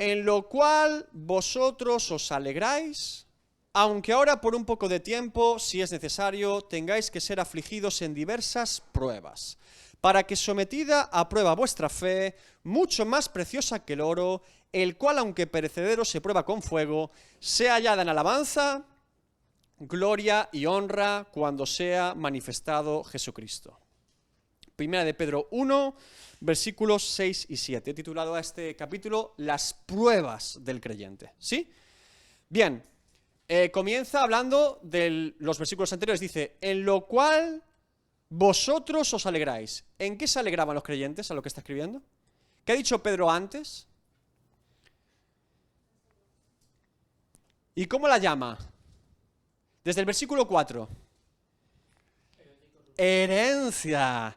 en lo cual vosotros os alegráis, aunque ahora por un poco de tiempo, si es necesario, tengáis que ser afligidos en diversas pruebas, para que sometida a prueba vuestra fe, mucho más preciosa que el oro, el cual aunque perecedero se prueba con fuego, sea hallada en alabanza, gloria y honra cuando sea manifestado Jesucristo. Primera de Pedro 1, versículos 6 y 7. He titulado a este capítulo Las pruebas del creyente. ¿Sí? Bien, comienza hablando de los versículos anteriores. Dice, en lo cual vosotros os alegráis. ¿En qué se alegraban los creyentes a lo que está escribiendo? ¿Qué ha dicho Pedro antes? ¿Y cómo la llama? Desde el versículo 4. Herencia.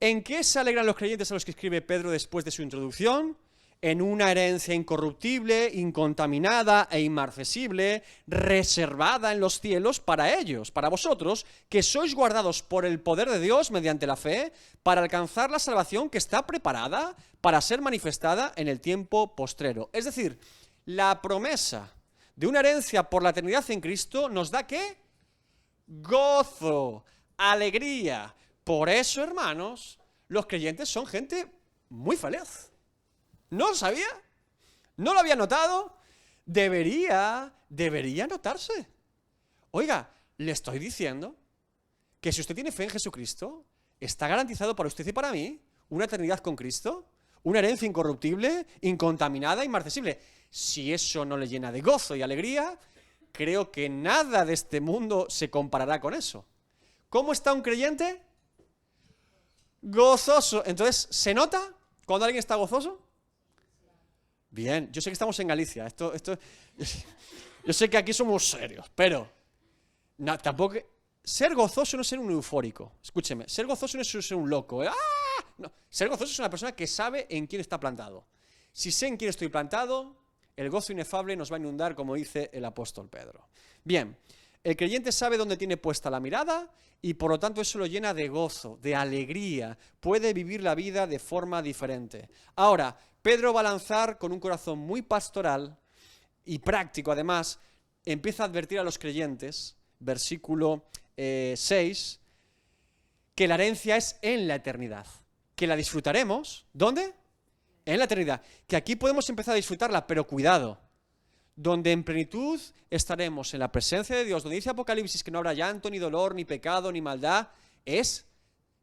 ¿En qué se alegran los creyentes a los que escribe Pedro después de su introducción? En una herencia incorruptible, incontaminada e inmarcesible, reservada en los cielos para ellos, para vosotros, que sois guardados por el poder de Dios mediante la fe, para alcanzar la salvación que está preparada para ser manifestada en el tiempo postrero. Es decir, la promesa de una herencia por la eternidad en Cristo nos da ¿qué? Gozo, alegría. Por eso, hermanos, los creyentes son gente muy feliz. ¿No lo sabía? ¿No lo había notado? Debería notarse. Oiga, le estoy diciendo que si usted tiene fe en Jesucristo, está garantizado para usted y para mí una eternidad con Cristo, una herencia incorruptible, incontaminada, inmarcesible. Si eso no le llena de gozo y alegría, creo que nada de este mundo se comparará con eso. ¿Cómo está un creyente? Gozoso. Entonces, ¿se nota cuando alguien está gozoso? Bien, yo sé que estamos en Galicia. Yo sé que aquí somos serios, pero no, tampoco. Ser gozoso no es ser un eufórico. Escúcheme, ser gozoso no es ser un loco. ¡Ah! No, ser gozoso es una persona que sabe en quién está plantado. Si sé en quién estoy plantado, el gozo inefable nos va a inundar, como dice el apóstol Pedro. Bien, el creyente sabe dónde tiene puesta la mirada y por lo tanto eso lo llena de gozo, de alegría. Puede vivir la vida de forma diferente. Ahora, Pedro va a lanzar con un corazón muy pastoral y práctico, además, empieza a advertir a los creyentes, versículo 6, que la herencia es en la eternidad, que la disfrutaremos, ¿dónde? En la eternidad, que aquí podemos empezar a disfrutarla, pero cuidado, donde en plenitud estaremos en la presencia de Dios, donde dice Apocalipsis que no habrá llanto, ni dolor, ni pecado, ni maldad, es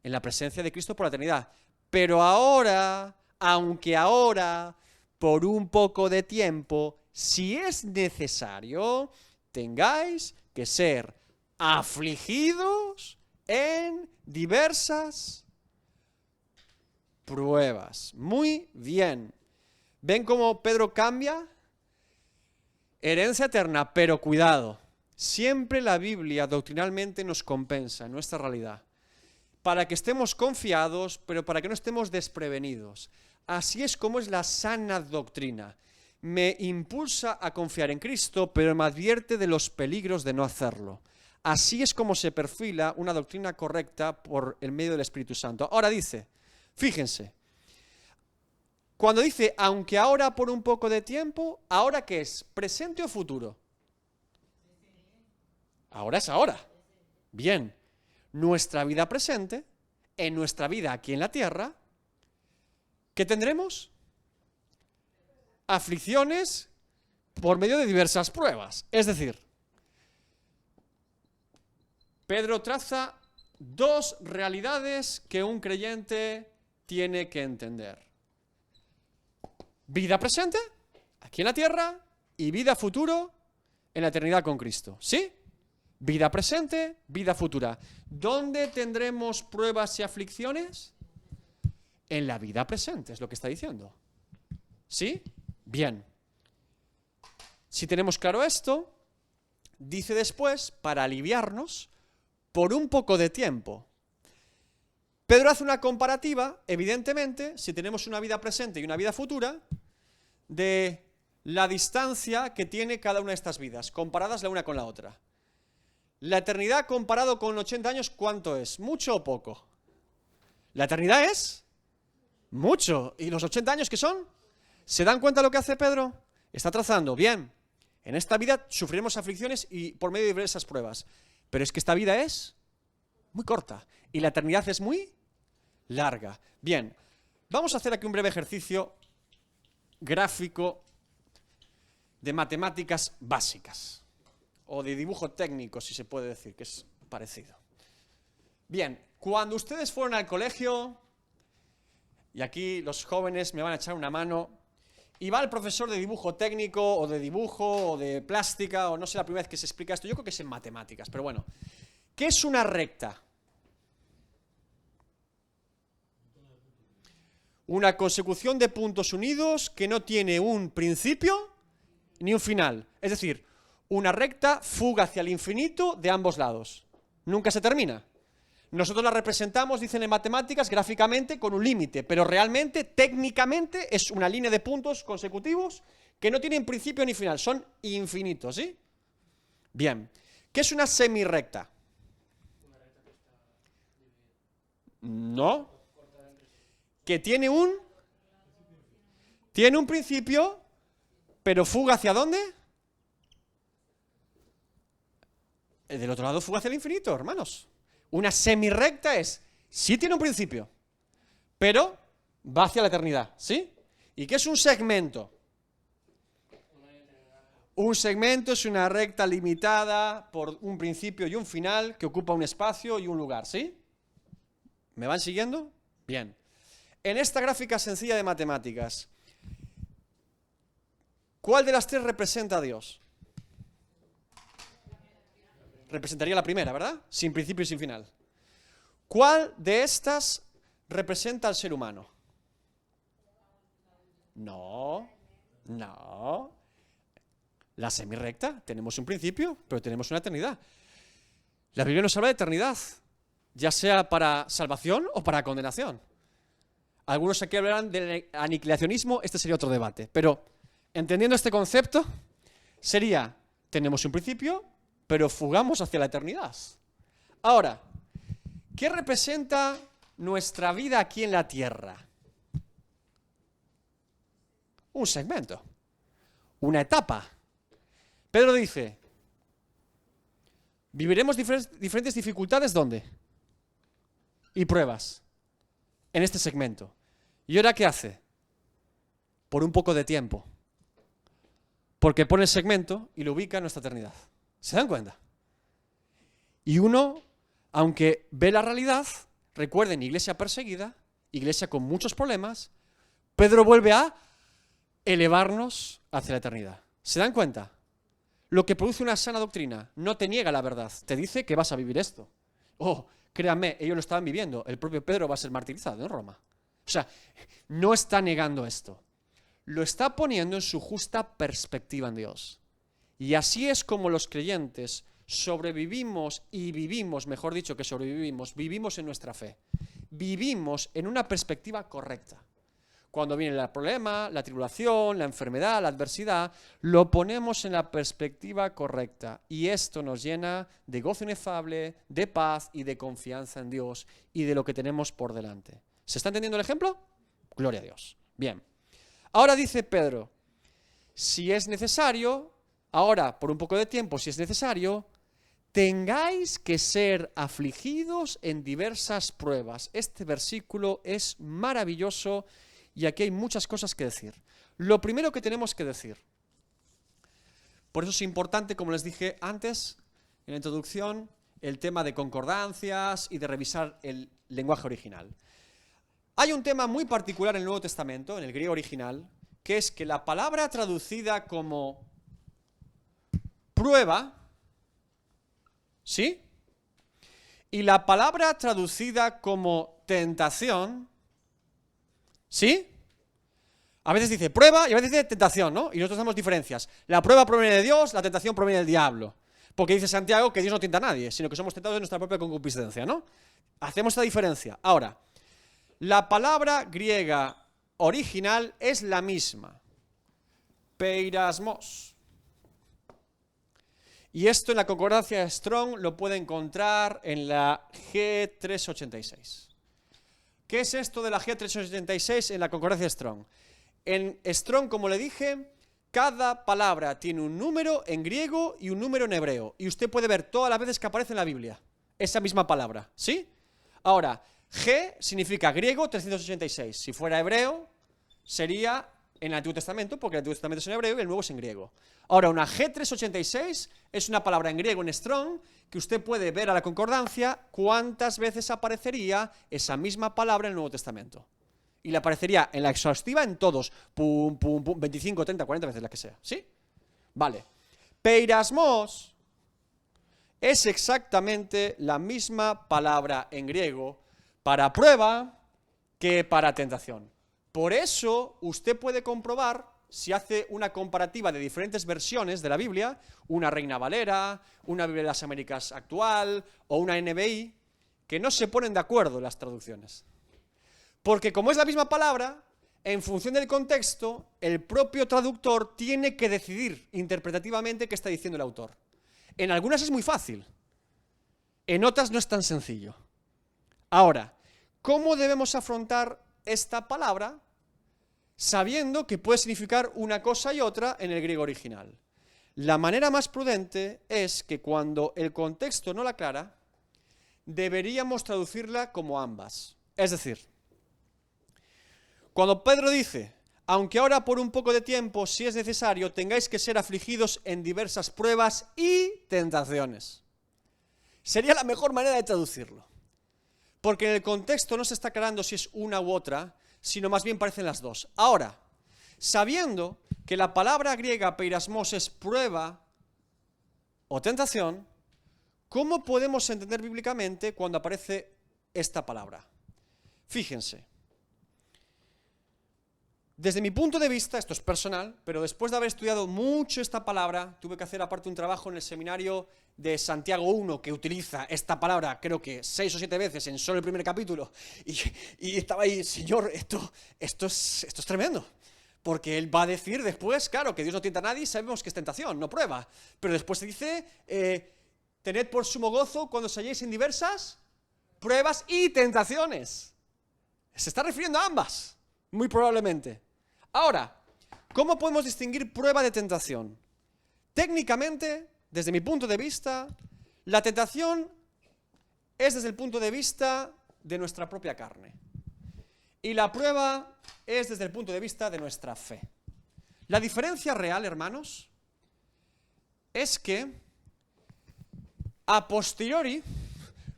en la presencia de Cristo por la eternidad. Pero ahora, aunque ahora, por un poco de tiempo, si es necesario, tengáis que ser afligidos en diversas pruebas. Muy bien. ¿Ven cómo Pedro cambia? Herencia eterna, pero cuidado. Siempre la Biblia doctrinalmente nos compensa en nuestra realidad. Para que estemos confiados, pero para que no estemos desprevenidos. Así es como es la sana doctrina. Me impulsa a confiar en Cristo, pero me advierte de los peligros de no hacerlo. Así es como se perfila una doctrina correcta por el medio del Espíritu Santo. Ahora dice, fíjense, cuando dice, aunque ahora por un poco de tiempo, ¿ahora qué es? ¿Presente o futuro? Ahora es ahora. Bien, nuestra vida presente, en nuestra vida aquí en la tierra, ¿qué tendremos? Aflicciones por medio de diversas pruebas. Es decir, Pedro traza dos realidades que un creyente tiene que entender. Vida presente, aquí en la tierra, y vida futuro en la eternidad con Cristo. ¿Sí? Vida presente, vida futura. ¿Dónde tendremos pruebas y aflicciones? En la vida presente, es lo que está diciendo. ¿Sí? Bien. Si tenemos claro esto, dice después, para aliviarnos, por un poco de tiempo. Pedro hace una comparativa, evidentemente, si tenemos una vida presente y una vida futura, de la distancia que tiene cada una de estas vidas, comparadas la una con la otra. La eternidad comparado con 80 años, ¿cuánto es? ¿Mucho o poco? La eternidad es mucho. ¿Y los 80 años qué son? ¿Se dan cuenta lo que hace Pedro? Está trazando, bien, en esta vida sufriremos aflicciones y por medio de diversas pruebas, pero es que esta vida es muy corta y la eternidad es muy larga. Bien, vamos a hacer aquí un breve ejercicio gráfico de matemáticas básicas, o de dibujo técnico, si se puede decir, que es parecido. Bien, cuando ustedes fueron al colegio, y aquí los jóvenes me van a echar una mano, y va el profesor de dibujo técnico, o de dibujo, o de plástica, o no sé la primera vez que se explica esto, yo creo que es en matemáticas, pero bueno. ¿Qué es una recta? Una consecución de puntos unidos que no tiene un principio ni un final. Es decir, una recta fuga hacia el infinito de ambos lados. Nunca se termina. Nosotros la representamos, dicen en matemáticas, gráficamente con un límite, pero realmente, técnicamente, es una línea de puntos consecutivos que no tienen principio ni final, son infinitos, ¿sí? Bien, ¿qué es una semirrecta? No. Que tiene un principio, pero fuga ¿hacia dónde? Del otro lado fuga hacia el infinito, hermanos. Una semirrecta sí tiene un principio, pero va hacia la eternidad, ¿sí? ¿Y qué es un segmento? Un segmento es una recta limitada por un principio y un final que ocupa un espacio y un lugar, ¿sí? ¿Me van siguiendo? Bien. En esta gráfica sencilla de matemáticas, ¿cuál de las tres representa a Dios? Representaría la primera, ¿verdad? Sin principio y sin final. ¿Cuál de estas representa al ser humano? No. La semirrecta, tenemos un principio, pero tenemos una eternidad. La Biblia nos habla de eternidad, ya sea para salvación o para condenación. Algunos aquí hablarán del aniquilacionismo, este sería otro debate. Pero, entendiendo este concepto, sería, tenemos un principio, pero fugamos hacia la eternidad. Ahora, ¿qué representa nuestra vida aquí en la tierra? Un segmento, una etapa. Pedro dice, viviremos diferentes dificultades, ¿dónde? Y pruebas, en este segmento. ¿Y ahora qué hace? Por un poco de tiempo. Porque pone el segmento y lo ubica en nuestra eternidad. ¿Se dan cuenta? Y uno, aunque ve la realidad, recuerden, iglesia perseguida, iglesia con muchos problemas, Pedro vuelve a elevarnos hacia la eternidad. ¿Se dan cuenta? Lo que produce una sana doctrina no te niega la verdad, te dice que vas a vivir esto. Oh, créanme, ellos lo estaban viviendo, el propio Pedro va a ser martirizado en Roma. O sea, no está negando esto, lo está poniendo en su justa perspectiva en Dios. Y así es como los creyentes sobrevivimos y vivimos, mejor dicho que sobrevivimos, vivimos en nuestra fe. Vivimos en una perspectiva correcta. Cuando viene el problema, la tribulación, la enfermedad, la adversidad, lo ponemos en la perspectiva correcta. Y esto nos llena de gozo inefable, de paz y de confianza en Dios y de lo que tenemos por delante. ¿Se está entendiendo el ejemplo? Gloria a Dios. Bien. Ahora dice Pedro, si es necesario, ahora por un poco de tiempo, si es necesario, tengáis que ser afligidos en diversas pruebas. Este versículo es maravilloso. Y aquí hay muchas cosas que decir. Lo primero que tenemos que decir, por eso es importante, como les dije antes, en la introducción, el tema de concordancias y de revisar el lenguaje original. Hay un tema muy particular en el Nuevo Testamento, en el griego original, que es que la palabra traducida como prueba, ¿sí? Y la palabra traducida como tentación, ¿sí? A veces dice prueba y a veces dice tentación, ¿no? Y nosotros hacemos diferencias. La prueba proviene de Dios, la tentación proviene del diablo. Porque dice Santiago que Dios no tienta a nadie, sino que somos tentados de nuestra propia concupiscencia, ¿no? Hacemos esta diferencia. Ahora, la palabra griega original es la misma. Peirasmos. Y esto en la concordancia de Strong lo puede encontrar en la G386. ¿Qué es esto de la G386 en la concordancia de Strong? En Strong, como le dije, cada palabra tiene un número en griego y un número en hebreo. Y usted puede ver todas las veces que aparece en la Biblia esa misma palabra, ¿sí? Ahora, G significa griego 386. Si fuera hebreo, sería en el Antiguo Testamento, porque el Antiguo Testamento es en hebreo y el Nuevo es en griego. Ahora, una G386 es una palabra en griego en Strong que usted puede ver a la concordancia cuántas veces aparecería esa misma palabra en el Nuevo Testamento. Y le aparecería en la exhaustiva en todos, pum, pum, pum, 25, 30, 40 veces, la que sea, ¿sí? Vale. Peirasmos es exactamente la misma palabra en griego para prueba que para tentación. Por eso usted puede comprobar, si hace una comparativa de diferentes versiones de la Biblia, una Reina Valera, una Biblia de las Américas actual o una NBI, que no se ponen de acuerdo en las traducciones. Porque como es la misma palabra, en función del contexto, el propio traductor tiene que decidir interpretativamente qué está diciendo el autor. En algunas es muy fácil, en otras no es tan sencillo. Ahora, ¿cómo debemos afrontar esta palabra sabiendo que puede significar una cosa y otra en el griego original? La manera más prudente es que cuando el contexto no la aclara, deberíamos traducirla como ambas. Es decir, cuando Pedro dice, aunque ahora por un poco de tiempo, si es necesario, tengáis que ser afligidos en diversas pruebas y tentaciones, sería la mejor manera de traducirlo. Porque en el contexto no se está aclarando si es una u otra, sino más bien parecen las dos. Ahora, sabiendo que la palabra griega peirasmos es prueba o tentación, ¿cómo podemos entender bíblicamente cuando aparece esta palabra? Fíjense. Desde mi punto de vista, esto es personal, pero después de haber estudiado mucho esta palabra, tuve que hacer aparte un trabajo en el seminario de Santiago 1, que utiliza esta palabra creo que 6 o 7 veces en solo el primer capítulo, y estaba ahí, Señor, esto es tremendo, porque Él va a decir después, claro, que Dios no tienta a nadie, sabemos que es tentación, no prueba, pero después se dice, tened por sumo gozo cuando os halléis en diversas pruebas y tentaciones. Se está refiriendo a ambas, muy probablemente. Ahora, ¿cómo podemos distinguir prueba de tentación? Técnicamente, desde mi punto de vista, la tentación es desde el punto de vista de nuestra propia carne. Y la prueba es desde el punto de vista de nuestra fe. La diferencia real, hermanos, es que a posteriori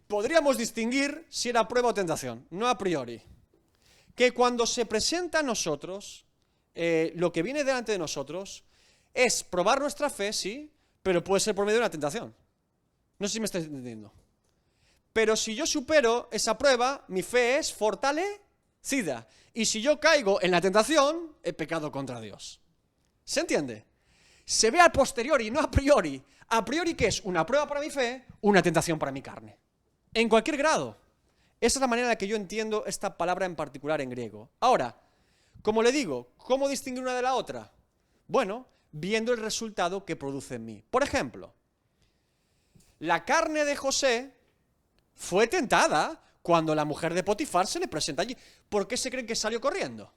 podríamos distinguir si era prueba o tentación, no a priori. Que cuando se presenta a nosotros, lo que viene delante de nosotros es probar nuestra fe, sí, pero puede ser por medio de una tentación. No sé si me estáis entendiendo. Pero si yo supero esa prueba, mi fe es fortalecida. Y si yo caigo en la tentación, he pecado contra Dios. ¿Se entiende? Se ve a posteriori, no a priori. A priori, ¿qué es? Una prueba para mi fe, una tentación para mi carne. En cualquier grado. Esa es la manera en la que yo entiendo esta palabra en particular en griego. Ahora, como le digo, ¿cómo distinguir una de la otra? Bueno, viendo el resultado que produce en mí. Por ejemplo, la carne de José fue tentada cuando la mujer de Potifar se le presenta allí. ¿Por qué se creen que salió corriendo?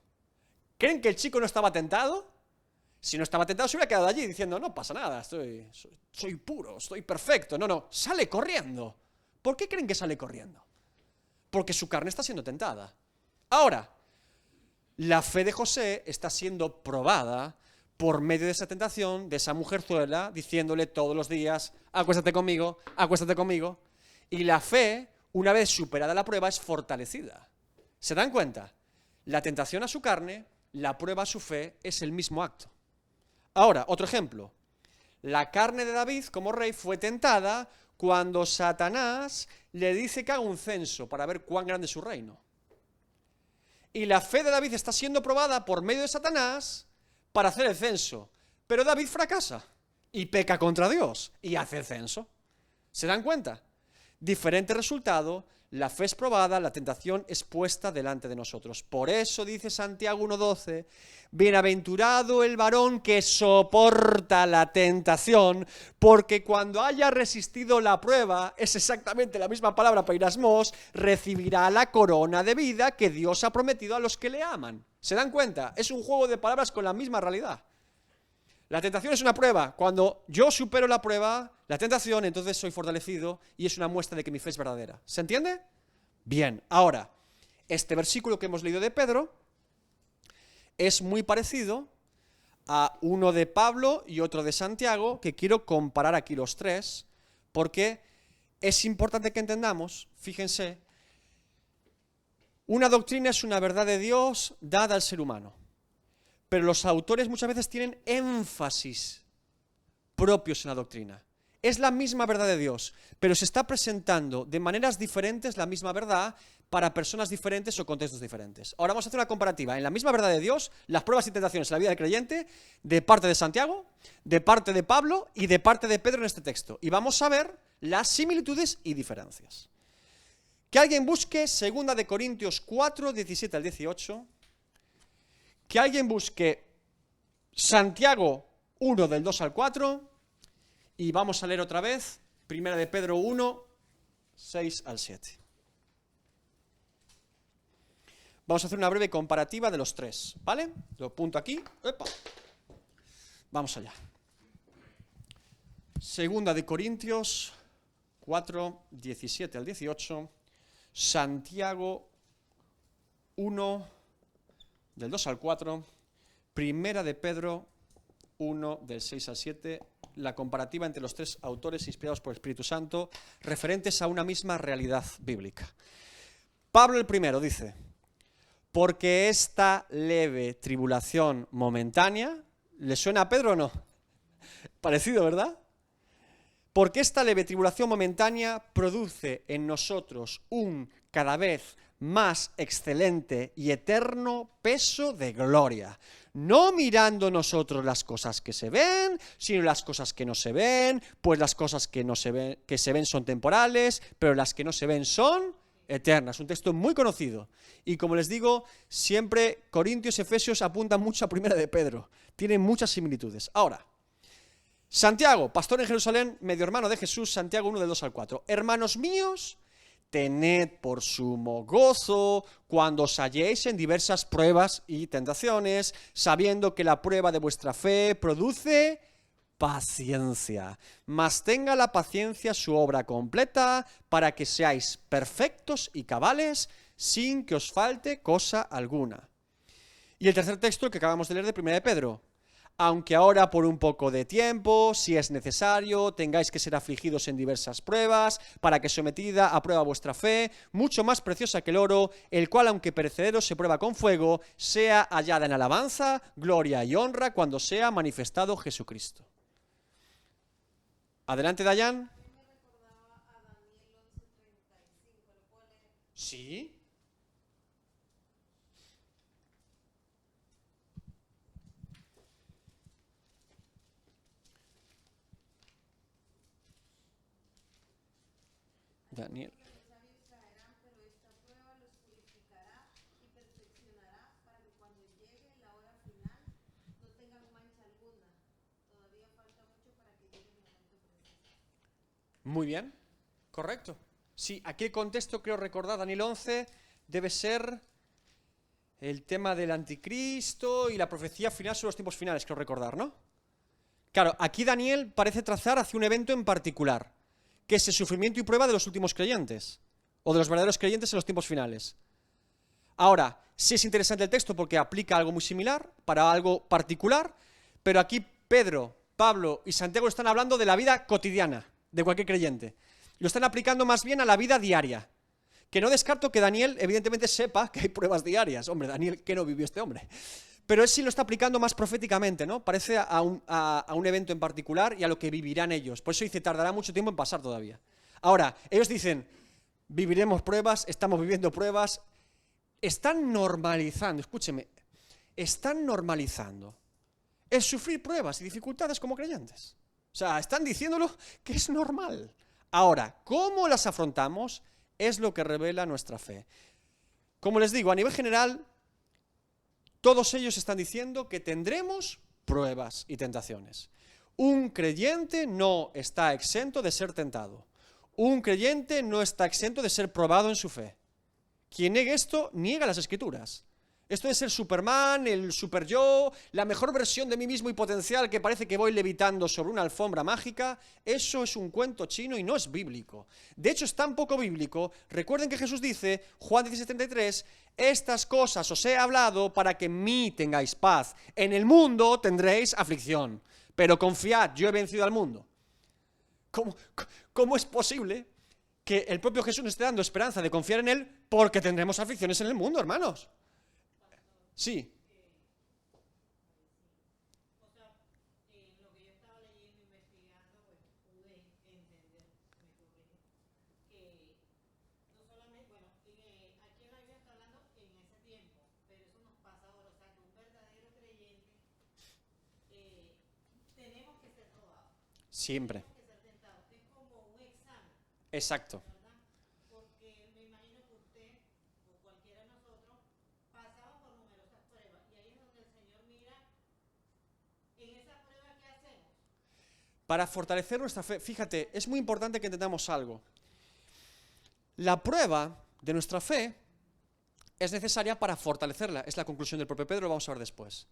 ¿Creen que el chico no estaba tentado? Si no estaba tentado se hubiera quedado allí diciendo, no pasa nada, soy puro, estoy perfecto. No, sale corriendo. ¿Por qué creen que sale corriendo? Porque su carne está siendo tentada. Ahora, la fe de José está siendo probada por medio de esa tentación, de esa mujerzuela, diciéndole todos los días, acuéstate conmigo, y la fe, una vez superada la prueba, es fortalecida. ¿Se dan cuenta? La tentación a su carne, la prueba a su fe, es el mismo acto. Ahora, otro ejemplo. La carne de David, como rey, fue tentada cuando Satanás le dice que haga un censo para ver cuán grande es su reino. Y la fe de David está siendo probada por medio de Satanás para hacer el censo. Pero David fracasa y peca contra Dios y hace el censo. ¿Se dan cuenta? Diferente resultado, la fe es probada, la tentación es puesta delante de nosotros. Por eso dice Santiago 1:12, bienaventurado el varón que soporta la tentación, porque cuando haya resistido la prueba, es exactamente la misma palabra peirasmos, recibirá la corona de vida que Dios ha prometido a los que le aman. ¿Se dan cuenta? Es un juego de palabras con la misma realidad. La tentación es una prueba. Cuando yo supero la prueba, la tentación, entonces soy fortalecido y es una muestra de que mi fe es verdadera. ¿Se entiende? Bien, ahora, este versículo que hemos leído de Pedro es muy parecido a uno de Pablo y otro de Santiago, que quiero comparar aquí los tres, porque es importante que entendamos, fíjense, una doctrina es una verdad de Dios dada al ser humano, pero los autores muchas veces tienen énfasis propios en la doctrina. Es la misma verdad de Dios, pero se está presentando de maneras diferentes la misma verdad para personas diferentes o contextos diferentes. Ahora vamos a hacer una comparativa. En la misma verdad de Dios, las pruebas y tentaciones en la vida del creyente, de parte de Santiago, de parte de Pablo y de parte de Pedro en este texto. Y vamos a ver las similitudes y diferencias. Que alguien busque 2 de Corintios 4, 17 al 18. Que alguien busque Santiago 1, del 2 al 4. Y vamos a leer otra vez 1 de Pedro 1, 6 al 7. Vamos a hacer una breve comparativa de los tres, ¿vale? Lo apunto aquí. ¡Epa! Vamos allá. 2 de Corintios 4, 17 al 18. Santiago 1, del 2 al 4. 1 de Pedro 1, del 6 al 7. La comparativa entre los tres autores inspirados por el Espíritu Santo, referentes a una misma realidad bíblica. Pablo el primero dice: porque esta leve tribulación momentánea, ¿le suena a Pedro o no? Parecido, ¿verdad? Porque esta leve tribulación momentánea produce en nosotros un cada vez más excelente y eterno peso de gloria, no mirando nosotros las cosas que se ven, sino las cosas que no se ven, pues las cosas que se ven son temporales, pero las que no se ven son eternas. Un texto muy conocido. Y como les digo, siempre Corintios y Efesios apuntan mucho a 1 de Pedro. Tienen muchas similitudes. Ahora, Santiago, pastor en Jerusalén, medio hermano de Jesús, Santiago 1, del 2 al 4. Hermanos míos, tened por sumo gozo cuando os halléis en diversas pruebas y tentaciones, sabiendo que la prueba de vuestra fe produce paciencia. Mas tenga la paciencia su obra completa, para que seáis perfectos y cabales, sin que os falte cosa alguna. Y el tercer texto que acabamos de leer de 1 de Pedro. Aunque ahora por un poco de tiempo, si es necesario, tengáis que ser afligidos en diversas pruebas, para que sometida a prueba vuestra fe, mucho más preciosa que el oro, el cual aunque perecedero se prueba con fuego, sea hallada en alabanza, gloria y honra cuando sea manifestado Jesucristo. Adelante, Dayan. Sí. Daniel. Muy bien, correcto. Sí, aquí el contexto, creo recordar, Daniel 11, debe ser el tema del anticristo y la profecía final sobre los tiempos finales, creo recordar, ¿no? Claro, aquí Daniel parece trazar hacia un evento en particular, que es el sufrimiento y prueba de los últimos creyentes, o de los verdaderos creyentes en los tiempos finales. Ahora, sí es interesante el texto porque aplica algo muy similar, para algo particular, pero aquí Pedro, Pablo y Santiago están hablando de la vida cotidiana de cualquier creyente. Lo están aplicando más bien a la vida diaria. Que no descarto que Daniel, evidentemente, sepa que hay pruebas diarias. Hombre, Daniel, ¿qué no vivió este hombre? Pero él sí lo está aplicando más proféticamente, ¿no? Parece a un evento en particular y a lo que vivirán ellos. Por eso dice, tardará mucho tiempo en pasar todavía. Ahora, ellos dicen, viviremos pruebas, estamos viviendo pruebas. Están normalizando, escúcheme, están normalizando el sufrir pruebas y dificultades como creyentes. O sea, están diciéndolo que es normal. Ahora, ¿cómo las afrontamos? Es lo que revela nuestra fe. Como les digo, a nivel general, todos ellos están diciendo que tendremos pruebas y tentaciones. Un creyente no está exento de ser tentado. Un creyente no está exento de ser probado en su fe. Quien niegue esto, niega las Escrituras. Esto de ser Superman, el super yo, la mejor versión de mí mismo y potencial que parece que voy levitando sobre una alfombra mágica, eso es un cuento chino y no es bíblico. De hecho, es tan poco bíblico. Recuerden que Jesús dice, Juan 17:33, estas cosas os he hablado para que en mí tengáis paz. En el mundo tendréis aflicción, pero confiad, yo he vencido al mundo. ¿Cómo es posible que el propio Jesús nos esté dando esperanza de confiar en Él porque tendremos aflicciones en el mundo, hermanos? Sí. O sea, lo que yo estaba leyendo, investigando, pues pude entender, me corrijo, que no solamente, bueno, aquí en la Biblia está hablando en ese tiempo, pero eso nos pasa ahora, o sea, que un verdadero creyente tenemos que ser probados, Siempre. tenemos que ser tentados, es como un examen, Exacto. ¿verdad? Porque me imagino que usted o cualquiera de nosotros pasamos por numerosas pruebas y ahí es donde el Señor mira en esa prueba que hacemos. Para fortalecer nuestra fe, fíjate, es muy importante que entendamos algo. La prueba de nuestra fe es necesaria para fortalecerla. Es la conclusión del propio Pedro, lo vamos a ver después.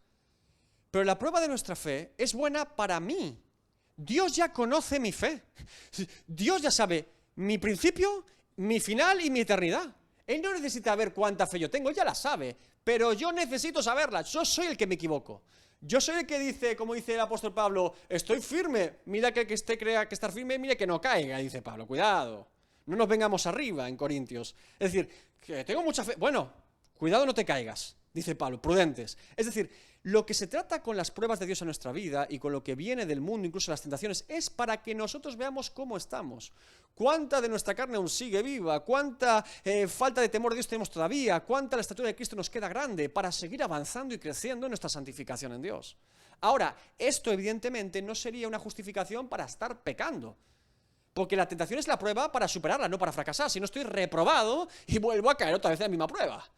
Pero la prueba de nuestra fe es buena para mí. Dios ya conoce mi fe. Dios ya sabe mi principio, mi final y mi eternidad. Él no necesita ver cuánta fe yo tengo, Él ya la sabe. Pero yo necesito saberla. Yo soy el que me equivoco. Yo soy el que dice, como dice el apóstol Pablo, estoy firme. Mira que el que usted crea que estar firme, mire que no caiga, dice Pablo. Cuidado. No nos vengamos arriba en Corintios. Es decir, que tengo mucha fe. Bueno, cuidado, no te caigas, dice Pablo, prudentes. Es decir, lo que se trata con las pruebas de Dios en nuestra vida y con lo que viene del mundo, incluso las tentaciones, es para que nosotros veamos cómo estamos. Cuánta de nuestra carne aún sigue viva, cuánta falta de temor de Dios tenemos todavía, cuánta la estatura de Cristo nos queda grande para seguir avanzando y creciendo en nuestra santificación en Dios. Ahora, esto evidentemente no sería una justificación para estar pecando. Porque la tentación es la prueba para superarla, no para fracasar. Si no, estoy reprobado y vuelvo a caer otra vez en la misma prueba.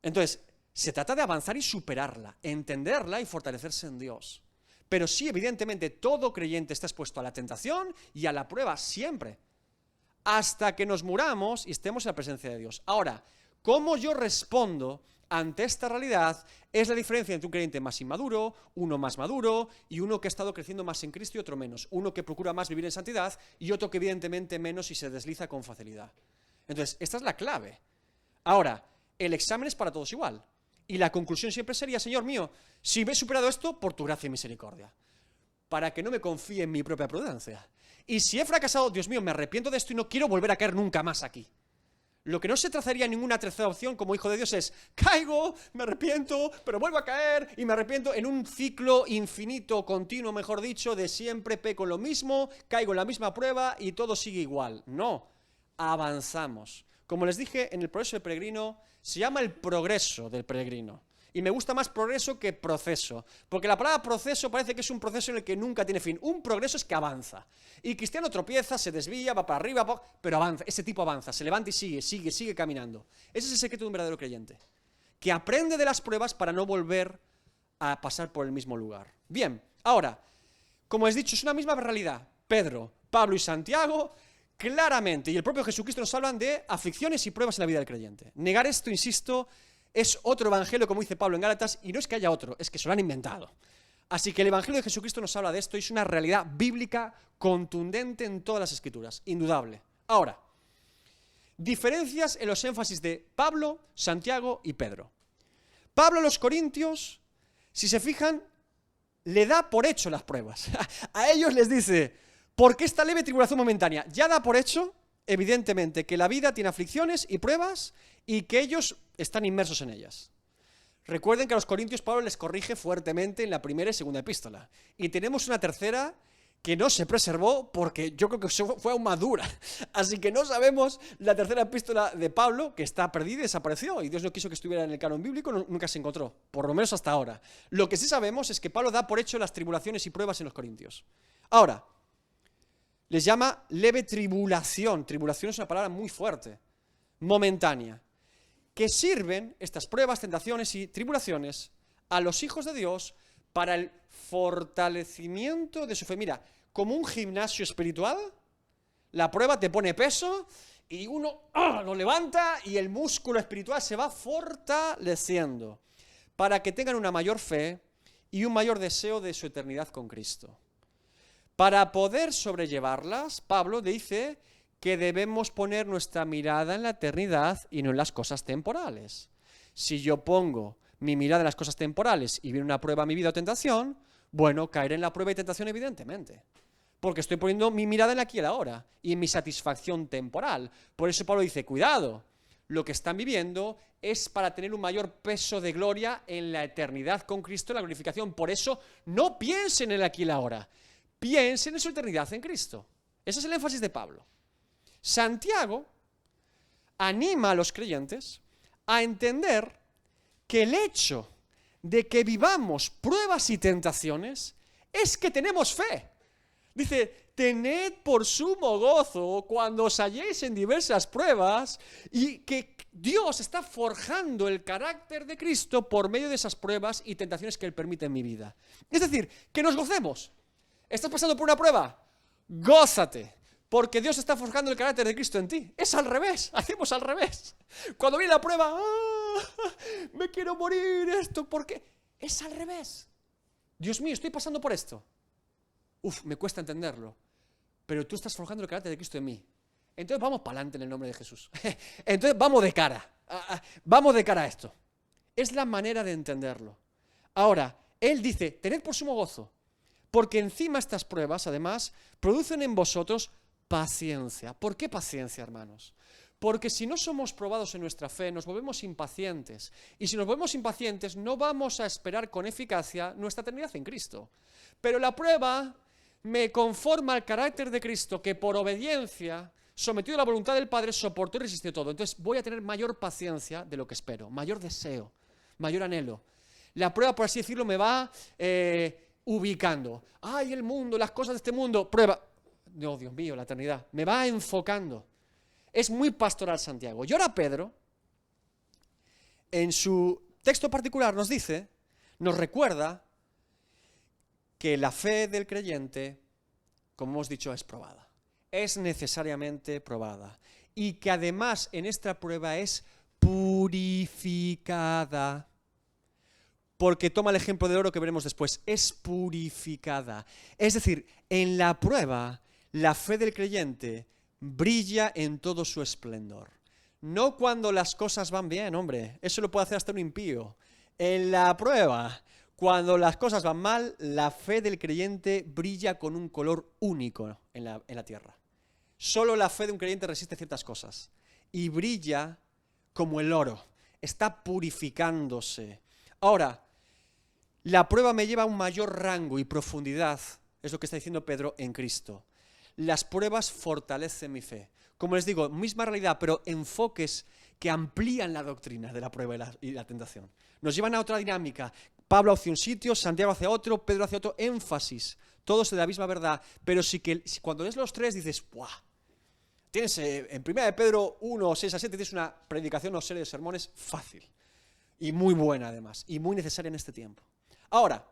Entonces, se trata de avanzar y superarla, entenderla y fortalecerse en Dios. Pero sí, evidentemente, todo creyente está expuesto a la tentación y a la prueba siempre, hasta que nos muramos y estemos en la presencia de Dios. Ahora, ¿cómo yo respondo ante esta realidad? Es la diferencia entre un creyente más inmaduro, uno más maduro y uno que ha estado creciendo más en Cristo y otro menos. Uno que procura más vivir en santidad y otro que evidentemente menos y se desliza con facilidad. Entonces, esta es la clave. Ahora, el examen es para todos igual. Y la conclusión siempre sería, Señor mío, si me he superado esto, por tu gracia y misericordia, para que no me confíe en mi propia prudencia. Y si he fracasado, Dios mío, me arrepiento de esto y no quiero volver a caer nunca más aquí. Lo que no se trazaría ninguna tercera opción como hijo de Dios es, caigo, me arrepiento, pero vuelvo a caer y me arrepiento en un ciclo infinito, continuo, mejor dicho, de siempre peco lo mismo, caigo en la misma prueba y todo sigue igual. No, avanzamos. Como les dije, en el progreso del peregrino se llama el progreso del peregrino. Y me gusta más progreso que proceso, porque la palabra proceso parece que es un proceso en el que nunca tiene fin. Un progreso es que avanza. Y Cristiano tropieza, se desvía, va para arriba, pero avanza. Ese tipo avanza, se levanta y sigue caminando. Ese es el secreto de un verdadero creyente, que aprende de las pruebas para no volver a pasar por el mismo lugar. Bien, ahora, como les he dicho, es una misma realidad. Pedro, Pablo y Santiago claramente, y el propio Jesucristo nos hablan de aflicciones y pruebas en la vida del creyente. Negar esto, insisto, es otro evangelio, como dice Pablo en Gálatas, y no es que haya otro, es que se lo han inventado. Así que el evangelio de Jesucristo nos habla de esto y es una realidad bíblica contundente en todas las escrituras, indudable. Ahora, diferencias en los énfasis de Pablo, Santiago y Pedro. Pablo a los Corintios, si se fijan, le da por hecho las pruebas. A ellos les dice, ¿por qué esta leve tribulación momentánea? Ya da por hecho, evidentemente, que la vida tiene aflicciones y pruebas y que ellos están inmersos en ellas. Recuerden que a los Corintios Pablo les corrige fuertemente en la primera y segunda epístola. Y tenemos una tercera que no se preservó porque yo creo que fue aún más dura. Así que no sabemos la tercera epístola de Pablo, que está perdida y desapareció. Y Dios no quiso que estuviera en el canon bíblico, nunca se encontró, por lo menos hasta ahora. Lo que sí sabemos es que Pablo da por hecho las tribulaciones y pruebas en los Corintios. Ahora, les llama leve tribulación. Tribulación es una palabra muy fuerte, momentánea, que sirven estas pruebas, tentaciones y tribulaciones a los hijos de Dios para el fortalecimiento de su fe. Mira, como un gimnasio espiritual, la prueba te pone peso y uno lo levanta y el músculo espiritual se va fortaleciendo para que tengan una mayor fe y un mayor deseo de su eternidad con Cristo. Para poder sobrellevarlas, Pablo dice que debemos poner nuestra mirada en la eternidad y no en las cosas temporales. Si yo pongo mi mirada en las cosas temporales y viene una prueba a mi vida o tentación, bueno, caeré en la prueba y tentación evidentemente. Porque estoy poniendo mi mirada en aquí y el ahora y en mi satisfacción temporal. Por eso Pablo dice, cuidado, lo que están viviendo es para tener un mayor peso de gloria en la eternidad con Cristo, en la glorificación. Por eso no piensen en el aquí y el ahora, piensen en su eternidad en Cristo. Ese es el énfasis de Pablo. Santiago anima a los creyentes a entender que el hecho de que vivamos pruebas y tentaciones es que tenemos fe. Dice, tened por sumo gozo cuando os halléis en diversas pruebas y que Dios está forjando el carácter de Cristo por medio de esas pruebas y tentaciones que Él permite en mi vida. Es decir, que nos gocemos. ¿Estás pasando por una prueba? Gózate, porque Dios está forjando el carácter de Cristo en ti. Es al revés, hacemos al revés. Cuando viene la prueba, me quiero morir, esto, ¿por qué? Es al revés. Dios mío, estoy pasando por esto. Me cuesta entenderlo, pero tú estás forjando el carácter de Cristo en mí. Entonces vamos para adelante en el nombre de Jesús. Entonces vamos de cara. Vamos de cara a esto. Es la manera de entenderlo. Ahora, Él dice, tened por sumo gozo, porque encima estas pruebas, además, producen en vosotros paciencia. ¿Por qué paciencia, hermanos? Porque si no somos probados en nuestra fe, nos volvemos impacientes. Y si nos volvemos impacientes, no vamos a esperar con eficacia nuestra eternidad en Cristo. Pero la prueba me conforma al carácter de Cristo, que por obediencia, sometido a la voluntad del Padre, soportó y resistió todo. Entonces voy a tener mayor paciencia de lo que espero, mayor deseo, mayor anhelo. La prueba, por así decirlo, me va ubicando. ¡Ay, el mundo, las cosas de este mundo! Prueba. No, Dios mío, la eternidad. Me va enfocando. Es muy pastoral Santiago. Y ahora Pedro, en su texto particular, nos dice, nos recuerda que la fe del creyente, como hemos dicho, es probada. Es necesariamente probada. Y que además en esta prueba es purificada. Porque toma el ejemplo del oro que veremos después. Es purificada. Es decir, en la prueba, la fe del creyente brilla en todo su esplendor. No cuando las cosas van bien, hombre. Eso lo puede hacer hasta un impío. En la prueba, cuando las cosas van mal, la fe del creyente brilla con un color único en la tierra. Solo la fe de un creyente resiste ciertas cosas. Y brilla como el oro. Está purificándose. Ahora, la prueba me lleva a un mayor rango y profundidad, es lo que está diciendo Pedro, en Cristo. Las pruebas fortalecen mi fe. Como les digo, misma realidad, pero enfoques que amplían la doctrina de la prueba y la tentación. Nos llevan a otra dinámica. Pablo hacia un sitio, Santiago hacia otro, Pedro hacia otro, énfasis. Todos de la misma verdad, pero sí que cuando lees los tres dices, ¡buah! Tienes en 1 de Pedro 1, 6 a 7, tienes una predicación o serie de sermones fácil. Y muy buena además, y muy necesaria en este tiempo. Ahora,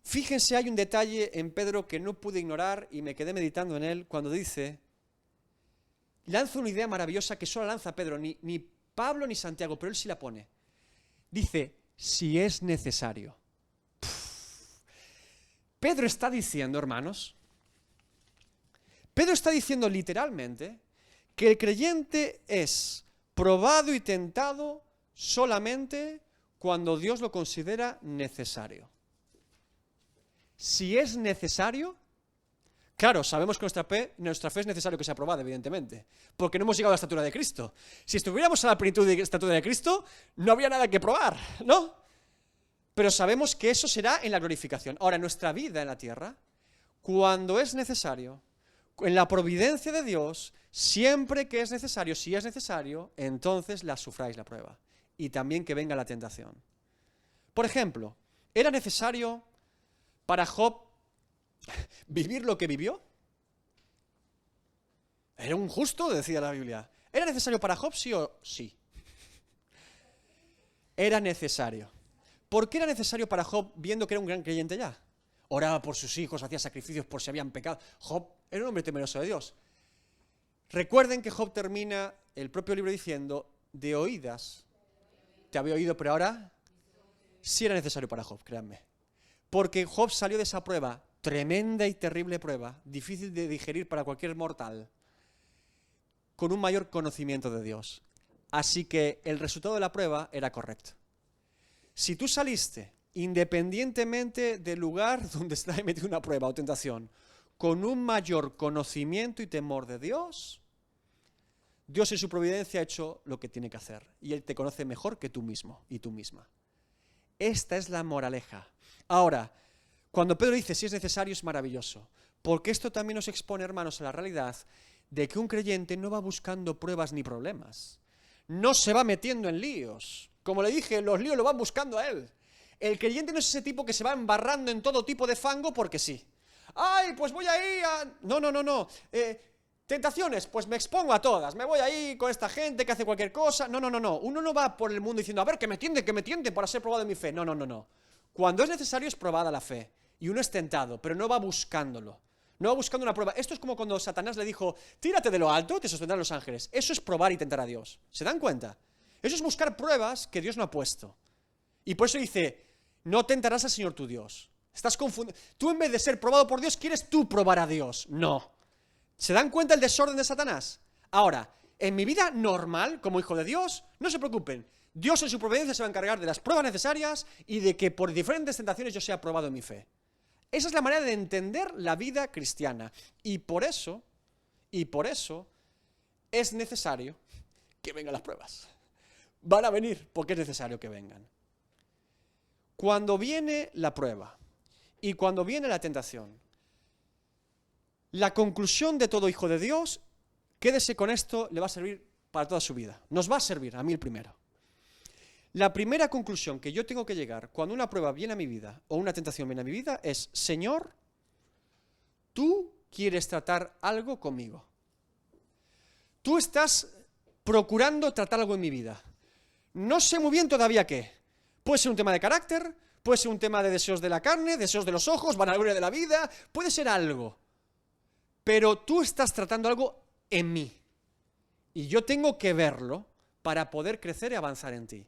fíjense, hay un detalle en Pedro que no pude ignorar y me quedé meditando en él cuando dice, lanza una idea maravillosa que solo lanza Pedro, ni Pablo ni Santiago, pero él sí la pone. Dice, si es necesario. Pedro está diciendo, hermanos, Pedro está diciendo literalmente que el creyente es probado y tentado solamente cuando Dios lo considera necesario. Si es necesario, claro, sabemos que nuestra fe es necesario que sea probada, evidentemente, porque no hemos llegado a la estatura de Cristo. Si estuviéramos a la plenitud de la estatura de Cristo, no habría nada que probar, ¿no? Pero sabemos que eso será en la glorificación. Ahora, en nuestra vida en la tierra, cuando es necesario, en la providencia de Dios, siempre que es necesario, si es necesario, entonces la sufráis la prueba. Y también que venga la tentación. Por ejemplo, ¿era necesario para Job vivir lo que vivió? ¿Era un justo? Decía la Biblia. ¿Era necesario para Job, sí o sí? Era necesario. ¿Por qué era necesario para Job, viendo que era un gran creyente ya? Oraba por sus hijos, hacía sacrificios por si habían pecado. Job era un hombre temeroso de Dios. Recuerden que Job termina el propio libro diciendo, de oídas te había oído, pero ahora sí era necesario para Job, créanme. Porque Job salió de esa prueba, tremenda y terrible prueba, difícil de digerir para cualquier mortal, con un mayor conocimiento de Dios. Así que el resultado de la prueba era correcto. Si tú saliste, independientemente del lugar donde estás metido una prueba o tentación, con un mayor conocimiento y temor de Dios, Dios en su providencia ha hecho lo que tiene que hacer. Y Él te conoce mejor que tú mismo y tú misma. Esta es la moraleja. Ahora, cuando Pedro dice si es necesario, es maravilloso. Porque esto también nos expone, hermanos, a la realidad de que un creyente no va buscando pruebas ni problemas. No se va metiendo en líos. Como le dije, los líos lo van buscando a él. El creyente no es ese tipo que se va embarrando en todo tipo de fango porque sí. ¡Ay, pues voy ahí a...! No. Tentaciones, pues me expongo a todas. Me voy ahí con esta gente que hace cualquier cosa. No. Uno no va por el mundo diciendo, a ver, que me tiende para ser probado en mi fe. No. Cuando es necesario es probada la fe. Y uno es tentado, pero no va buscándolo. No va buscando una prueba. Esto es como cuando Satanás le dijo, tírate de lo alto, te sostendrán los ángeles. Eso es probar y tentar a Dios. ¿Se dan cuenta? Eso es buscar pruebas que Dios no ha puesto. Y por eso dice, no tentarás al Señor tu Dios. Estás confundido. Tú en vez de ser probado por Dios, quieres tú probar a Dios. No. ¿Se dan cuenta el desorden de Satanás? Ahora, en mi vida normal, como hijo de Dios, no se preocupen. Dios en su providencia se va a encargar de las pruebas necesarias y de que por diferentes tentaciones yo sea probado en mi fe. Esa es la manera de entender la vida cristiana. Y por eso es necesario que vengan las pruebas. Van a venir porque es necesario que vengan. Cuando viene la prueba y cuando viene la tentación, la conclusión de todo hijo de Dios, quédese con esto, le va a servir para toda su vida. Nos va a servir, a mí el primero. La primera conclusión que yo tengo que llegar cuando una prueba viene a mi vida o una tentación viene a mi vida es, Señor, tú quieres tratar algo conmigo. Tú estás procurando tratar algo en mi vida. No sé muy bien todavía qué. Puede ser un tema de carácter, puede ser un tema de deseos de la carne, deseos de los ojos, vanagloria de la vida, puede ser algo. Pero tú estás tratando algo en mí. Y yo tengo que verlo para poder crecer y avanzar en ti.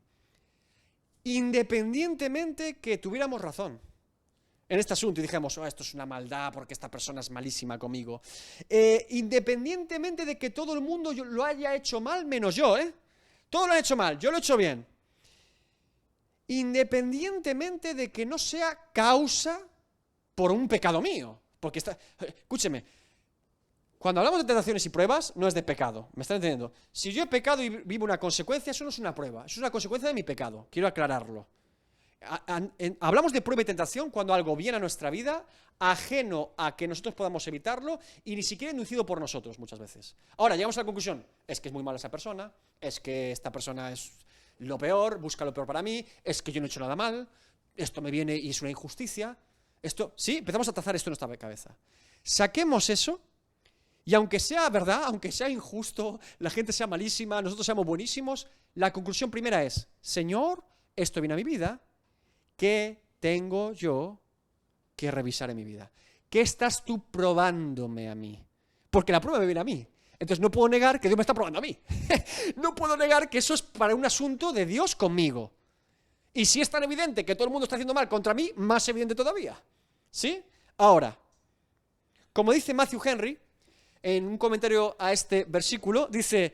Independientemente que tuviéramos razón en este asunto y dijéramos, esto es una maldad porque esta persona es malísima conmigo. Independientemente de que todo el mundo lo haya hecho mal, menos yo, Todo lo han hecho mal, yo lo he hecho bien. Independientemente de que no sea causa por un pecado mío. Porque escúcheme, cuando hablamos de tentaciones y pruebas, no es de pecado, ¿me están entendiendo? Si yo he pecado y vivo una consecuencia, eso no es una prueba, eso es una consecuencia de mi pecado, quiero aclararlo. Hablamos de prueba y tentación cuando algo viene a nuestra vida, ajeno a que nosotros podamos evitarlo y ni siquiera inducido por nosotros muchas veces. Ahora, llegamos a la conclusión, es que es muy mala esa persona, es que esta persona es lo peor, busca lo peor para mí, es que yo no he hecho nada mal, esto me viene y es una injusticia, sí, empezamos a trazar esto en nuestra cabeza. Saquemos eso. Y aunque sea verdad, aunque sea injusto, la gente sea malísima, nosotros seamos buenísimos, la conclusión primera es, Señor, esto viene a mi vida, ¿qué tengo yo que revisar en mi vida? ¿Qué estás tú probándome a mí? Porque la prueba me viene a mí. Entonces no puedo negar que Dios me está probando a mí. No puedo negar que eso es para un asunto de Dios conmigo. Y si es tan evidente que todo el mundo está haciendo mal contra mí, más evidente todavía. ¿Sí? Ahora, como dice Matthew Henry, en un comentario a este versículo, dice,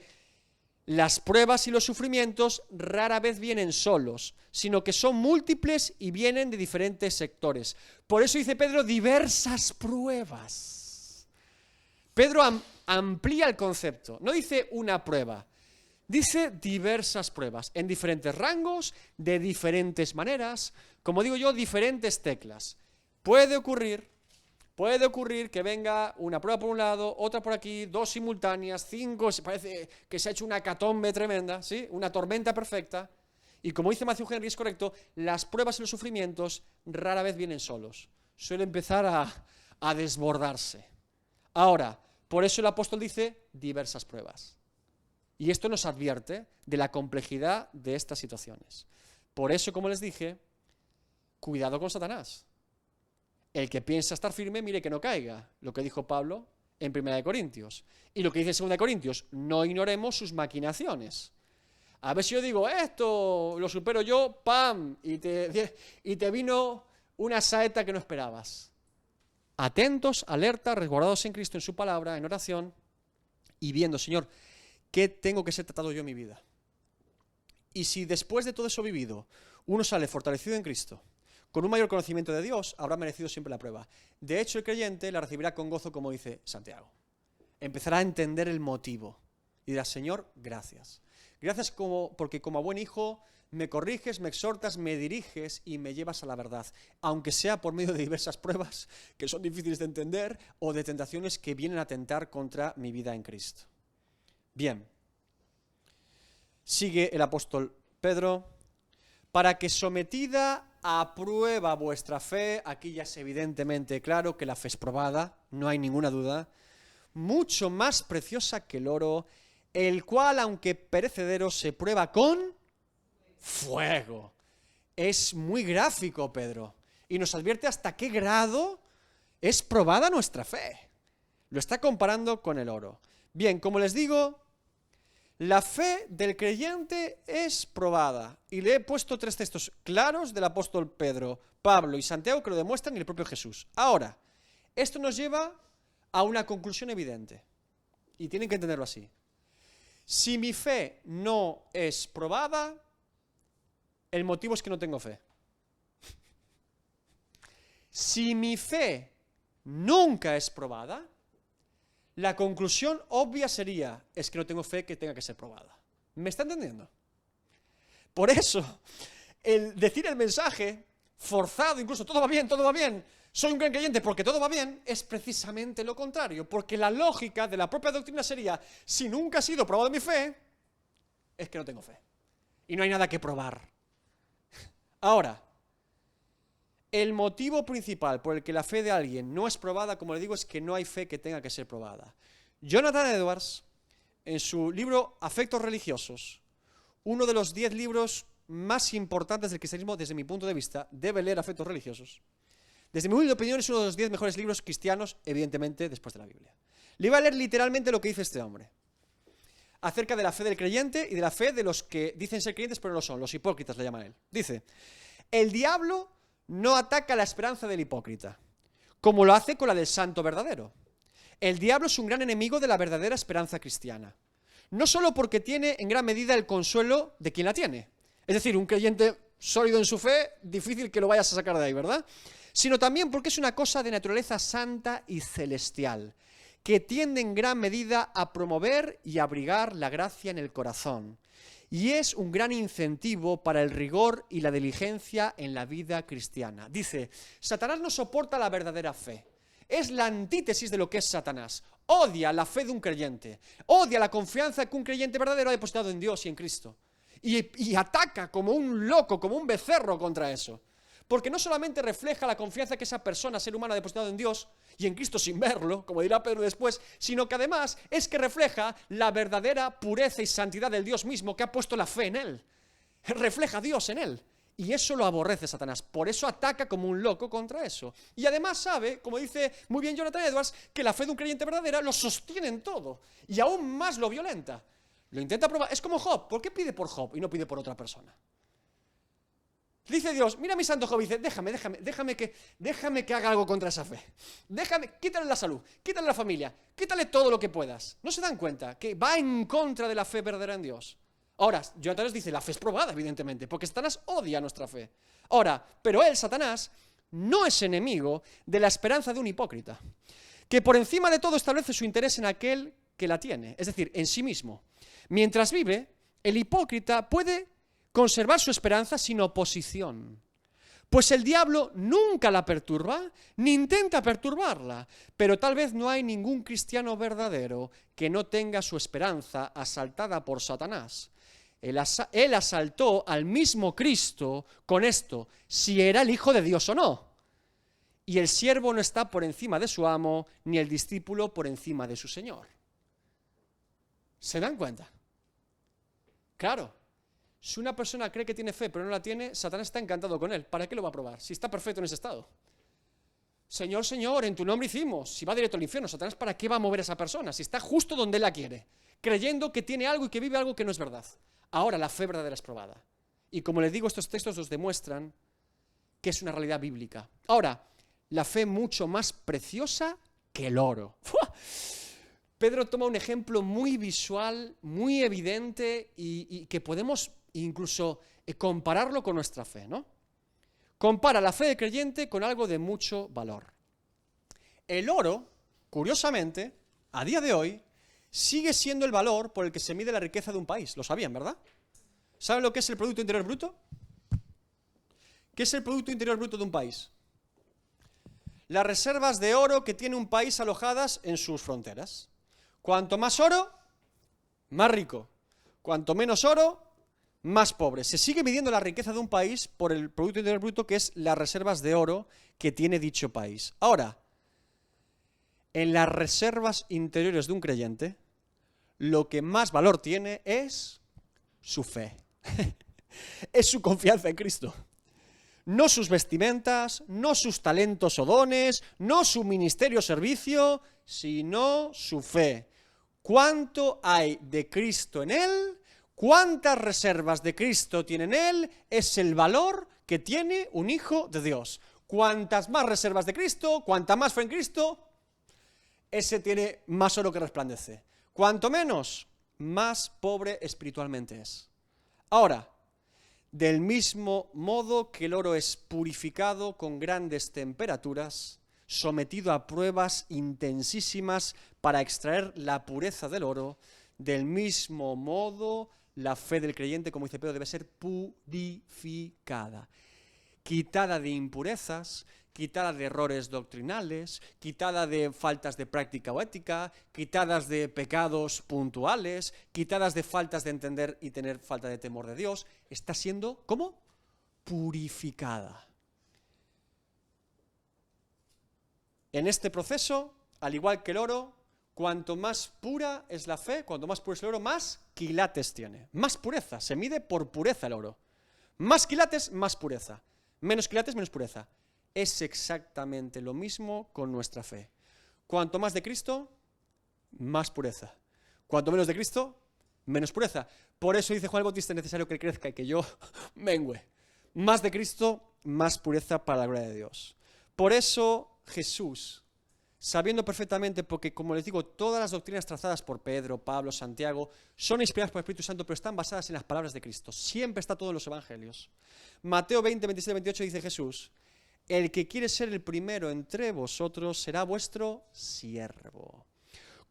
las pruebas y los sufrimientos rara vez vienen solos, sino que son múltiples y vienen de diferentes sectores. Por eso dice Pedro, diversas pruebas. Pedro amplía el concepto, no dice una prueba, dice diversas pruebas, en diferentes rangos, de diferentes maneras, como digo yo, diferentes teclas. Puede ocurrir que venga una prueba por un lado, otra por aquí, 2 simultáneas, 5, parece que se ha hecho una hecatombe tremenda, ¿sí? Una tormenta perfecta. Y como dice Matthew Henry, es correcto, las pruebas y los sufrimientos rara vez vienen solos. Suele empezar a desbordarse. Ahora, por eso el apóstol dice diversas pruebas. Y esto nos advierte de la complejidad de estas situaciones. Por eso, como les dije, cuidado con Satanás. El que piensa estar firme, mire que no caiga. Lo que dijo Pablo en 1 Corintios. Y lo que dice en 2 Corintios, no ignoremos sus maquinaciones. A ver si yo digo, esto lo supero yo, ¡pam! Y te vino una saeta que no esperabas. Atentos, alerta, resguardados en Cristo, en su palabra, en oración, y viendo, Señor, ¿qué tengo que ser tratado yo en mi vida? Y si después de todo eso vivido, uno sale fortalecido en Cristo, con un mayor conocimiento de Dios, habrá merecido siempre la prueba. De hecho, el creyente la recibirá con gozo, como dice Santiago. Empezará a entender el motivo. Y dirá, Señor, gracias. Gracias porque como a buen hijo me corriges, me exhortas, me diriges y me llevas a la verdad. Aunque sea por medio de diversas pruebas que son difíciles de entender o de tentaciones que vienen a tentar contra mi vida en Cristo. Bien. Sigue el apóstol Pedro. Para que sometida a prueba vuestra fe, aquí ya es evidentemente claro que la fe es probada, no hay ninguna duda, mucho más preciosa que el oro, el cual, aunque perecedero, se prueba con fuego. Es muy gráfico, Pedro, y nos advierte hasta qué grado es probada nuestra fe. Lo está comparando con el oro. Bien, como les digo, la fe del creyente es probada. Y le he puesto 3 textos claros del apóstol Pedro, Pablo y Santiago que lo demuestran y el propio Jesús. Ahora, esto nos lleva a una conclusión evidente. Y tienen que entenderlo así. Si mi fe no es probada, el motivo es que no tengo fe. Si mi fe nunca es probada, la conclusión obvia sería, es que no tengo fe que tenga que ser probada. ¿Me está entendiendo? Por eso, el decir el mensaje forzado, incluso todo va bien, soy un gran creyente porque todo va bien, es precisamente lo contrario, porque la lógica de la propia doctrina sería, si nunca ha sido probada mi fe, es que no tengo fe. Y no hay nada que probar. Ahora, el motivo principal por el que la fe de alguien no es probada, como le digo, es que no hay fe que tenga que ser probada. Jonathan Edwards, en su libro Afectos religiosos, uno de los 10 libros más importantes del cristianismo desde mi punto de vista, debe leer Afectos religiosos. Desde mi humilde opinión es uno de los 10 mejores libros cristianos, evidentemente, después de la Biblia. Le voy a leer literalmente lo que dice este hombre, acerca de la fe del creyente y de la fe de los que dicen ser creyentes pero no lo son, los hipócritas le llaman él. Dice, el diablo no ataca la esperanza del hipócrita, como lo hace con la del santo verdadero. El diablo es un gran enemigo de la verdadera esperanza cristiana. No solo porque tiene en gran medida el consuelo de quien la tiene. Es decir, un creyente sólido en su fe, difícil que lo vayas a sacar de ahí, ¿verdad? Sino también porque es una cosa de naturaleza santa y celestial, que tiende en gran medida a promover y abrigar la gracia en el corazón. Y es un gran incentivo para el rigor y la diligencia en la vida cristiana. Dice, Satanás no soporta la verdadera fe. Es la antítesis de lo que es Satanás. Odia la fe de un creyente. Odia la confianza que un creyente verdadero ha depositado en Dios y en Cristo. Y ataca como un loco, como un becerro contra eso. Porque no solamente refleja la confianza que esa persona, ser humano, ha depositado en Dios y en Cristo sin verlo, como dirá Pedro después, sino que además es que refleja la verdadera pureza y santidad del Dios mismo que ha puesto la fe en él. Refleja a Dios en él. Y eso lo aborrece Satanás. Por eso ataca como un loco contra eso. Y además sabe, como dice muy bien Jonathan Edwards, que la fe de un creyente verdadera lo sostiene en todo. Y aún más lo violenta. Lo intenta probar. Es como Job. ¿Por qué pide por Job y no pide por otra persona? Dice Dios, mira a mi santo Job y dice, déjame que haga algo contra esa fe. Quítale la salud, quítale la familia, quítale todo lo que puedas. ¿No se dan cuenta que va en contra de la fe verdadera en Dios? Ahora, Jonathan dice, la fe es probada, evidentemente, porque Satanás odia nuestra fe. Ahora, pero él, Satanás, no es enemigo de la esperanza de un hipócrita, que por encima de todo establece su interés en aquel que la tiene, es decir, en sí mismo. Mientras vive, el hipócrita puede conservar su esperanza sin oposición, pues el diablo nunca la perturba, ni intenta perturbarla, pero tal vez no hay ningún cristiano verdadero que no tenga su esperanza asaltada por Satanás. Él asaltó al mismo Cristo con esto, si era el Hijo de Dios o no. Y el siervo no está por encima de su amo, ni el discípulo por encima de su Señor. ¿Se dan cuenta? Claro. Si una persona cree que tiene fe pero no la tiene, Satanás está encantado con él. ¿Para qué lo va a probar? Si está perfecto en ese estado. Señor, Señor, en tu nombre hicimos. Si va directo al infierno, Satanás, ¿para qué va a mover a esa persona? Si está justo donde él la quiere, creyendo que tiene algo y que vive algo que no es verdad. Ahora la fe verdadera es probada. Y como les digo, estos textos nos demuestran que es una realidad bíblica. Ahora, la fe mucho más preciosa que el oro. ¡Fua! Pedro toma un ejemplo muy visual, muy evidente y que podemos incluso compararlo con nuestra fe, ¿no? Compara la fe del creyente con algo de mucho valor. El oro, curiosamente, a día de hoy, sigue siendo el valor por el que se mide la riqueza de un país. Lo sabían, ¿verdad? ¿Saben lo que es el Producto Interior Bruto? ¿Qué es el Producto Interior Bruto de un país? Las reservas de oro que tiene un país alojadas en sus fronteras. Cuanto más oro, más rico. Cuanto menos oro, más pobre. Se sigue midiendo la riqueza de un país por el Producto Interior Bruto, que es las reservas de oro que tiene dicho país. Ahora, en las reservas interiores de un creyente, lo que más valor tiene es su fe. Es su confianza en Cristo. No sus vestimentas, no sus talentos o dones, no su ministerio o servicio, sino su fe. ¿Cuánto hay de Cristo en él? ¿Cuántas reservas de Cristo tiene en él? Es el valor que tiene un hijo de Dios. Cuantas más reservas de Cristo, cuanta más fe en Cristo, ese tiene más oro que resplandece. Cuanto menos, más pobre espiritualmente es. Ahora, del mismo modo que el oro es purificado con grandes temperaturas, sometido a pruebas intensísimas para extraer la pureza del oro, del mismo modo la fe del creyente, como dice Pedro, debe ser purificada, quitada de impurezas, quitada de errores doctrinales, quitada de faltas de práctica o ética, quitadas de pecados puntuales, quitadas de faltas de entender y tener falta de temor de Dios. Está siendo, ¿cómo? Purificada. En este proceso, al igual que el oro, cuanto más pura es la fe, cuanto más puro es el oro, más quilates tiene. Más pureza, se mide por pureza el oro. Más quilates, más pureza. Menos quilates, menos pureza. Es exactamente lo mismo con nuestra fe. Cuanto más de Cristo, más pureza. Cuanto menos de Cristo, menos pureza. Por eso dice Juan el Bautista, es necesario que él crezca y que yo mengüe. Más de Cristo, más pureza para la gloria de Dios. Por eso Jesús, sabiendo perfectamente, porque como les digo, todas las doctrinas trazadas por Pedro, Pablo, Santiago, son inspiradas por el Espíritu Santo, pero están basadas en las palabras de Cristo. Siempre está todo en los evangelios. Mateo 20, 27, 28 dice Jesús: el que quiere ser el primero entre vosotros será vuestro siervo.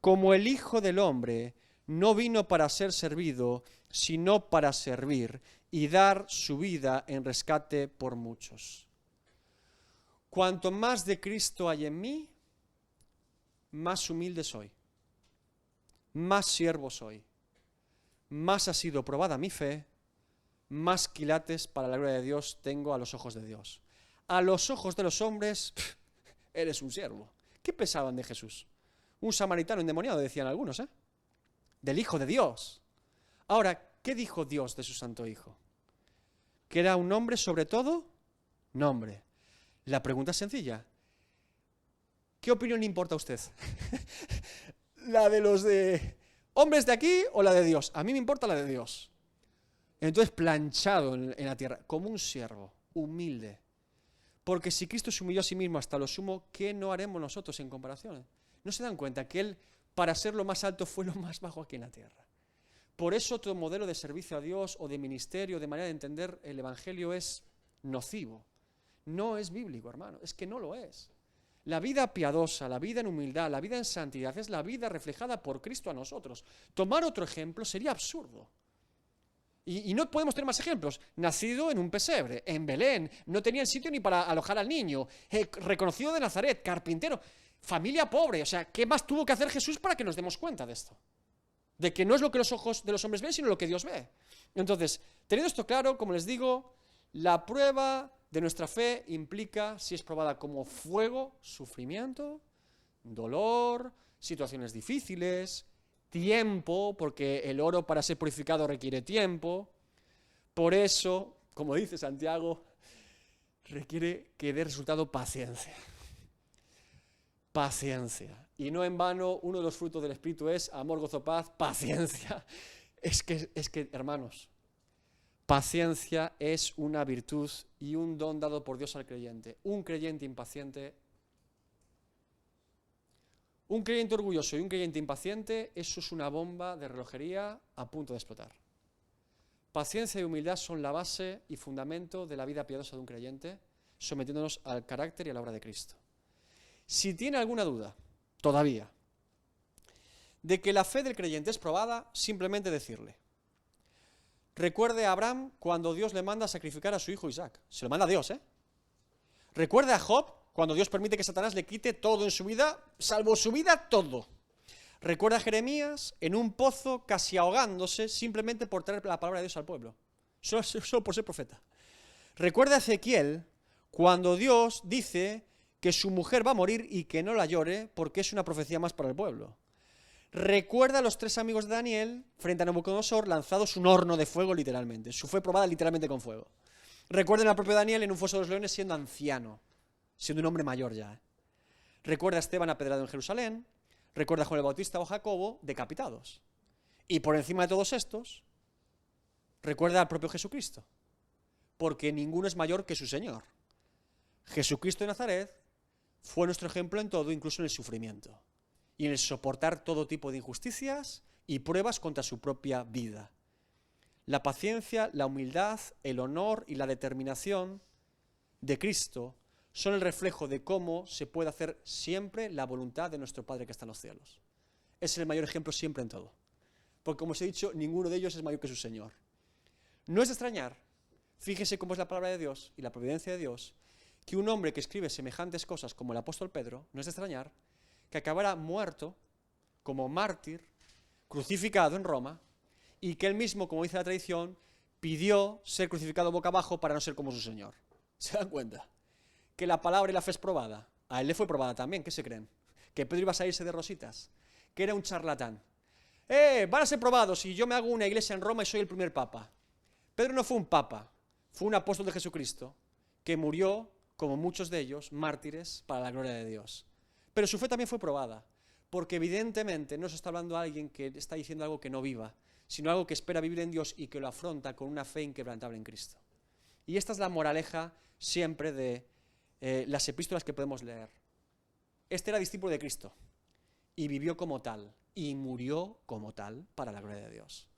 Como el Hijo del Hombre no vino para ser servido, sino para servir y dar su vida en rescate por muchos. Cuanto más de Cristo hay en mí, más humilde soy, más siervo soy, más ha sido probada mi fe, más quilates para la gloria de Dios tengo a los ojos de Dios. A los ojos de los hombres, eres un siervo. ¿Qué pensaban de Jesús? Un samaritano endemoniado, decían algunos, ¿eh? Del Hijo de Dios. Ahora, ¿qué dijo Dios de su Santo Hijo? ¿Que era un hombre sobre todo? Nombre. La pregunta es sencilla. ¿Qué opinión le importa a usted? ¿La de los de hombres de aquí o la de Dios? A mí me importa la de Dios. Entonces, planchado en la tierra, como un siervo, humilde. Porque si Cristo se humilló a sí mismo hasta lo sumo, ¿qué no haremos nosotros en comparación? ¿No se dan cuenta que Él, para ser lo más alto, fue lo más bajo aquí en la tierra? Por eso otro modelo de servicio a Dios o de ministerio, de manera de entender el Evangelio es nocivo. No es bíblico, hermano, es que no lo es. La vida piadosa, la vida en humildad, la vida en santidad es la vida reflejada por Cristo a nosotros. Tomar otro ejemplo sería absurdo. Y no podemos tener más ejemplos. Nacido en un pesebre, en Belén, no tenían sitio ni para alojar al niño, reconocido de Nazaret, carpintero, familia pobre. O sea, ¿qué más tuvo que hacer Jesús para que nos demos cuenta de esto? De que no es lo que los ojos de los hombres ven, sino lo que Dios ve. Entonces, teniendo esto claro, como les digo, la prueba de nuestra fe implica, si es probada como fuego, sufrimiento, dolor, situaciones difíciles, tiempo, porque el oro para ser purificado requiere tiempo. Por eso, como dice Santiago, requiere que dé resultado paciencia. paciencia. Y no en vano, uno de los frutos del Espíritu es amor, gozo, paz, paciencia. Es que, hermanos, paciencia es una virtud y un don dado por Dios al creyente. Un creyente impaciente, un creyente orgulloso y un creyente impaciente, eso es una bomba de relojería a punto de explotar. Paciencia y humildad son la base y fundamento de la vida piadosa de un creyente, sometiéndonos al carácter y a la obra de Cristo. Si tiene alguna duda, todavía, de que la fe del creyente es probada, simplemente decirle: recuerde a Abraham cuando Dios le manda a sacrificar a su hijo Isaac. Se lo manda a Dios, ¿eh? Recuerde a Job cuando Dios permite que Satanás le quite todo en su vida, salvo su vida, todo. Recuerda a Jeremías en un pozo casi ahogándose simplemente por traer la palabra de Dios al pueblo, solo por ser profeta. Recuerda a Ezequiel cuando Dios dice que su mujer va a morir y que no la llore porque es una profecía más para el pueblo. Recuerda a los 3 amigos de Daniel frente a Nabucodonosor lanzados un horno de fuego literalmente. Su fe probada literalmente con fuego. Recuerden al propio Daniel en un foso de los leones siendo anciano, siendo un hombre mayor ya. Recuerda a Esteban apedrado en Jerusalén. Recuerda a Juan el Bautista o Jacobo decapitados. Y por encima de todos estos, recuerda al propio Jesucristo, porque ninguno es mayor que su Señor. Jesucristo de Nazaret fue nuestro ejemplo en todo, incluso en el sufrimiento y en el soportar todo tipo de injusticias y pruebas contra su propia vida. La paciencia, la humildad, el honor y la determinación de Cristo son el reflejo de cómo se puede hacer siempre la voluntad de nuestro Padre que está en los cielos. Es el mayor ejemplo siempre en todo. Porque como os he dicho, ninguno de ellos es mayor que su Señor. No es de extrañar, fíjese cómo es la palabra de Dios y la providencia de Dios, que un hombre que escribe semejantes cosas como el apóstol Pedro, no es de extrañar, que acabara muerto como mártir, crucificado en Roma, y que él mismo, como dice la tradición, pidió ser crucificado boca abajo para no ser como su Señor. ¿Se dan cuenta? Que la palabra y la fe es probada. A él le fue probada también, ¿qué se creen? Que Pedro iba a salirse de rositas, que era un charlatán. Van a ser probados y yo me hago una iglesia en Roma y soy el primer papa. Pedro no fue un papa, fue un apóstol de Jesucristo que murió, como muchos de ellos, mártires para la gloria de Dios. Pero su fe también fue probada, porque evidentemente no se está hablando a alguien que está diciendo algo que no viva, sino algo que espera vivir en Dios y que lo afronta con una fe inquebrantable en Cristo. Y esta es la moraleja siempre de las epístolas que podemos leer. Este era discípulo de Cristo y vivió como tal y murió como tal para la gloria de Dios.